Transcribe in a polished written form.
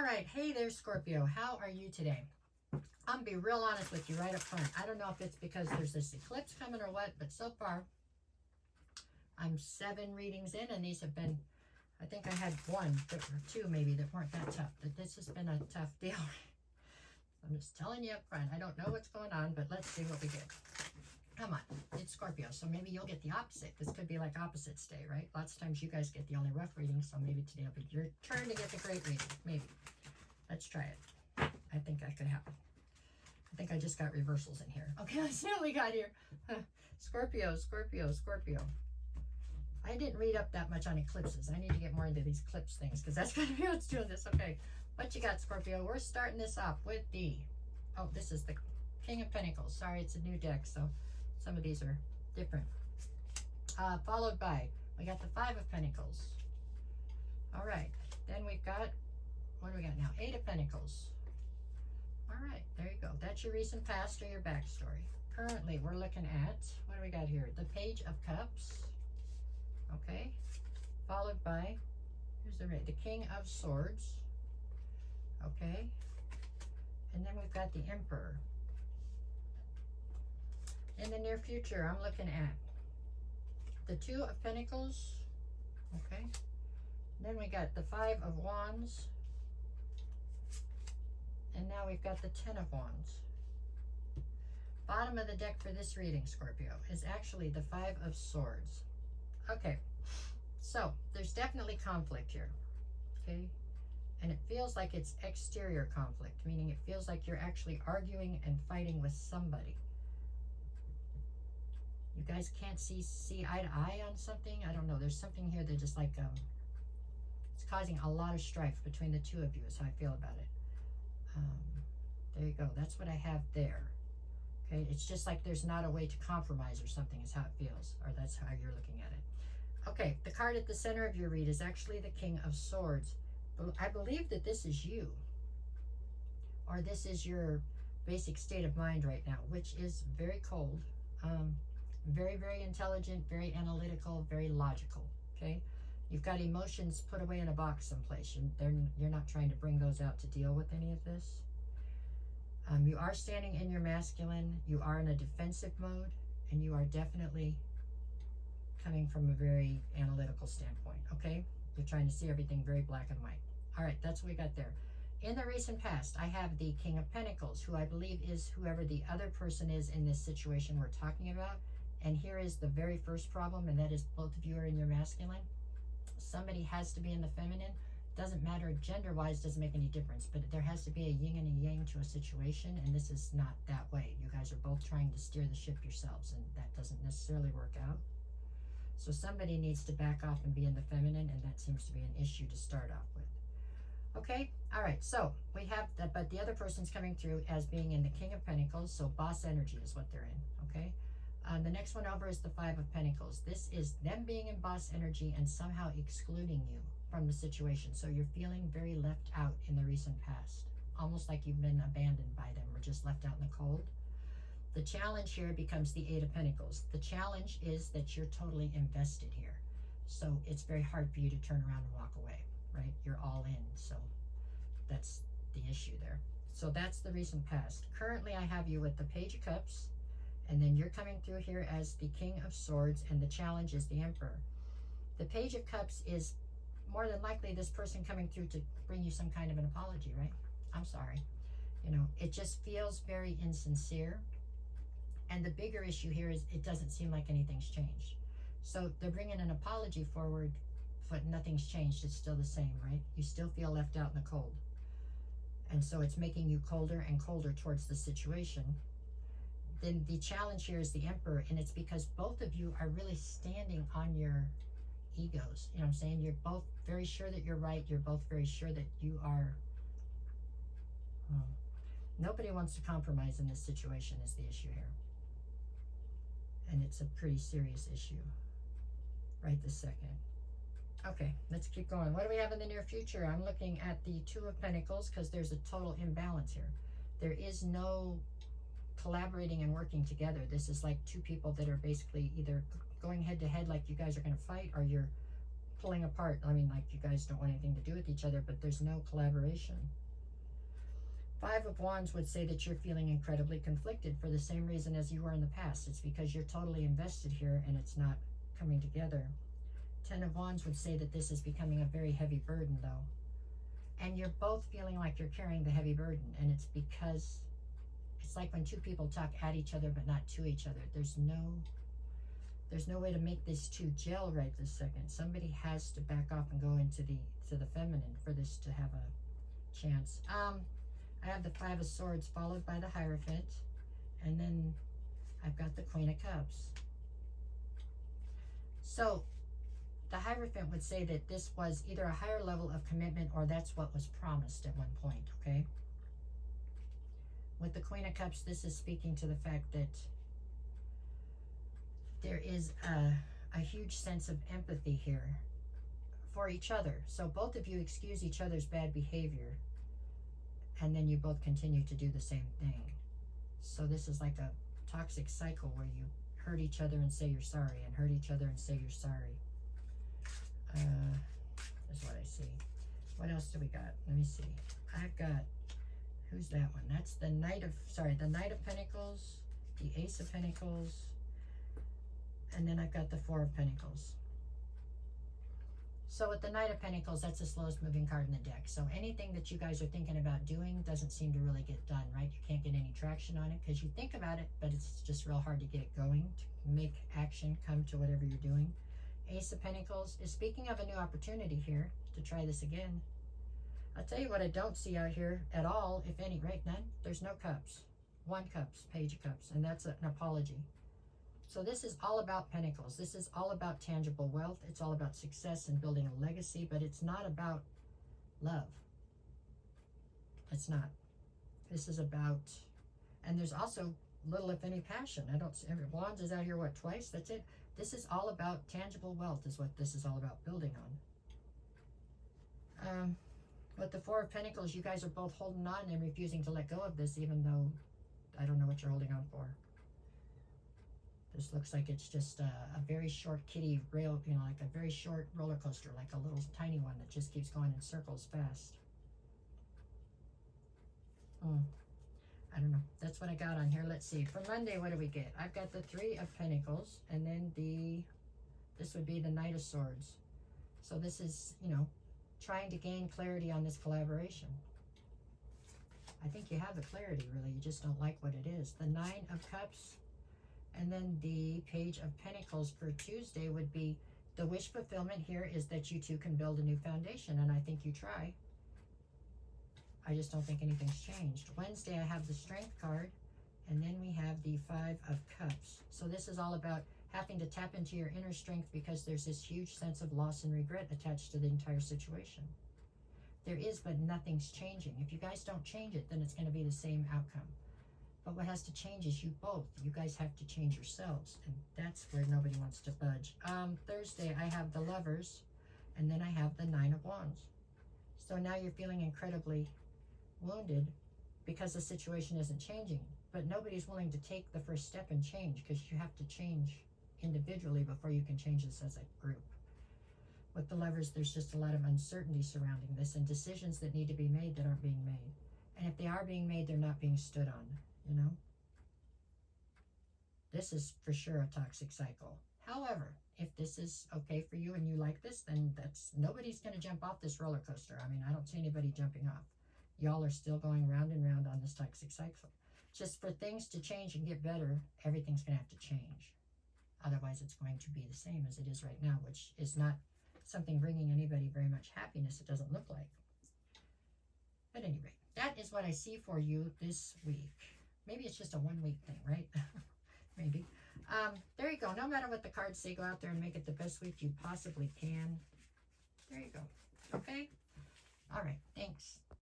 right, hey there, Scorpio. How are you today? I'm gonna be real honest with you right up front. I don't know if it's because there's this eclipse coming or what, but so far I'm 7 readings in, and these have been, I think I had 1 or 2 maybe that weren't that tough. But this has been a tough deal. I'm just telling you up front. I don't know what's going on, but let's see what we get. Come on, it's Scorpio, so maybe you'll get the opposite. This could be like opposites day, right? Lots of times you guys get the only rough reading, so maybe today will be your turn to get the great reading. Maybe. Let's try it. I think that could happen. I think I just got reversals in here. Okay, let's see what we got here. Scorpio, Scorpio, Scorpio. I didn't read up that much on eclipses. I need to get more into these eclipse things because that's going to be what's doing this. Okay, what you got, Scorpio? We're starting this off with the, oh, this is the King of Pentacles. Sorry, it's a new deck, so some of these are different. Followed by, we got the 5 of Pentacles. All right, then we've got, what do we got now? 8 of Pentacles. All right, there you go. That's your recent past or your backstory. Currently, we're looking at, what do we got here? The Page of Cups. Okay, followed by, here's the King of Swords. Okay, and then we've got the Emperor. In the near future, I'm looking at the 2 of Pentacles. Okay, then we got the 5 of Wands. And now we've got the 10 of Wands. Bottom of the deck for this reading, Scorpio, is actually the 5 of Swords. Okay, so there's definitely conflict here, okay? And it feels like it's exterior conflict, meaning it feels like you're actually arguing and fighting with somebody. You guys can't see eye to eye on something. I don't know. There's something here that just like, it's causing a lot of strife between the 2 of you is how I feel about it. There you go. That's what I have there. Okay, it's just like there's not a way to compromise or something is how it feels, or that's how you're looking at it. Okay, the card at the center of your read is actually the King of Swords. I believe that this is you, or this is your basic state of mind right now, which is very cold, very, very intelligent, very analytical, very logical, okay? You've got emotions put away in a box someplace. You're not trying to bring those out to deal with any of this. You are standing in your masculine. You are in a defensive mode, and you are definitely coming from a very analytical standpoint, okay? You're trying to see everything very black and white. All right, that's what we got there. In the recent past, I have the King of Pentacles, who I believe is whoever the other person is in this situation we're talking about. And here is the very first problem, and that is both of you are in your masculine. Somebody has to be in the feminine. Doesn't matter gender-wise, doesn't make any difference, but there has to be a yin and a yang to a situation, and this is not that way. You guys are both trying to steer the ship yourselves, and that doesn't necessarily work out. So somebody needs to back off and be in the feminine, and that seems to be an issue to start off with. Okay, all right, so we have that, but the other person's coming through as being in the King of Pentacles, so boss energy is what they're in, okay? The next one over is the 5 of Pentacles. This is them being in boss energy and somehow excluding you from the situation. So you're feeling very left out in the recent past, almost like you've been abandoned by them or just left out in the cold. The challenge here becomes the 8 of Pentacles. The challenge is that you're totally invested here. So it's very hard for you to turn around and walk away, right? You're all in. So that's the issue there. So that's the recent past. Currently, I have you with the Page of Cups. And then you're coming through here as the King of Swords, and the challenge is the Emperor. The Page of Cups is more than likely this person coming through to bring you some kind of an apology, right? I'm sorry. You know, it just feels very insincere. And the bigger issue here is it doesn't seem like anything's changed. So they're bringing an apology forward, but nothing's changed. It's still the same, right? You still feel left out in the cold. And so it's making you colder and colder towards the situation. Then the challenge here is the Emperor, and it's because both of you are really standing on your egos. You know what I'm saying? You're both very sure that you're right. You're both very sure that you are... Nobody wants to compromise in this situation is the issue here. And it's a pretty serious issue right this second. Okay, let's keep going. What do we have in the near future? I'm looking at the 2 of Pentacles because there's a total imbalance here. There is no collaborating and working together. This is like 2 people that are basically either going head to head like you guys are going to fight, or you're pulling apart. I mean, like you guys don't want anything to do with each other, but there's no collaboration. Five of Wands would say that you're feeling incredibly conflicted for the same reason as you were in the past. It's because you're totally invested here and it's not coming together. 10 of Wands would say that this is becoming a very heavy burden, though. And you're both feeling like you're carrying the heavy burden, and it's because it's like when two people talk at each other but not to each other. There's no way to make these two gel right this second. Somebody has to back off and go into the feminine for this to have a chance. I have the Five of Swords followed by the Hierophant, and then I've got the Queen of Cups. So the Hierophant would say that this was either a higher level of commitment or that's what was promised at one point, okay? With the Queen of Cups, this is speaking to the fact that there is a huge sense of empathy here for each other. So both of you excuse each other's bad behavior, and then you both continue to do the same thing. So this is like a toxic cycle where you hurt each other and say you're sorry, and hurt each other and say you're sorry. That's what I see. What else do we got? Let me see. I've got, who's that one? That's the Knight of Pentacles, the Ace of Pentacles, and then I've got the Four of Pentacles. So with the Knight of Pentacles, that's the slowest moving card in the deck. So anything that you guys are thinking about doing doesn't seem to really get done, right? You can't get any traction on it because you think about it, but it's just real hard to get it going, to make action come to whatever you're doing. Ace of Pentacles is speaking of a new opportunity here to try this again. I'll tell you what I don't see out here at all, if any, right? None. There's no cups. One cups, Page of Cups, and that's an apology. So this is all about Pentacles. This is all about tangible wealth. It's all about success and building a legacy, but it's not about love. It's not. This is about, and there's also little, if any, passion. I don't see, Wands is out here, what, twice? That's it. This is all about tangible wealth is what this is all about building on. With the Four of Pentacles, you guys are both holding on and refusing to let go of this, even though I don't know what you're holding on for. This looks like it's just a very short kiddie rail, you know, like a very short roller coaster, like a little tiny one that just keeps going in circles fast. I don't know. That's what I got on here. Let's see. For Monday, what do we get? I've got the Three of Pentacles, and then this would be the Knight of Swords. So this is, you know, trying to gain clarity on this collaboration. I think you have the clarity, really. You just don't like what it is. The Nine of Cups, and then the Page of Pentacles for Tuesday would be the wish fulfillment here is that you two can build a new foundation, and I think you try. I just don't think anything's changed. Wednesday, I have the Strength card, and then we have the Five of Cups. So this is all about having to tap into your inner strength because there's this huge sense of loss and regret attached to the entire situation. There is, but nothing's changing. If you guys don't change it, then it's going to be the same outcome. But what has to change is you both. You guys have to change yourselves, and that's where nobody wants to budge. Thursday, I have the Lovers, and then I have the Nine of Wands. So now you're feeling incredibly wounded because the situation isn't changing, but nobody's willing to take the first step and change because you have to change individually before you can change this as a group. With the Lovers, there's just a lot of uncertainty surrounding this and decisions that need to be made that aren't being made. And if they are being made, they're not being stood on, you know? This is for sure a toxic cycle. However, if this is okay for you and you like this, then nobody's going to jump off this roller coaster. I mean, I don't see anybody jumping off. Y'all are still going round and round on this toxic cycle. Just for things to change and get better, everything's going to have to change. Otherwise, it's going to be the same as it is right now, which is not something bringing anybody very much happiness. It doesn't look like. At any rate, that is what I see for you this week. Maybe it's just a one-week thing, right? Maybe. There you go. No matter what the cards say, go out there and make it the best week you possibly can. There you go. Okay? All right. Thanks.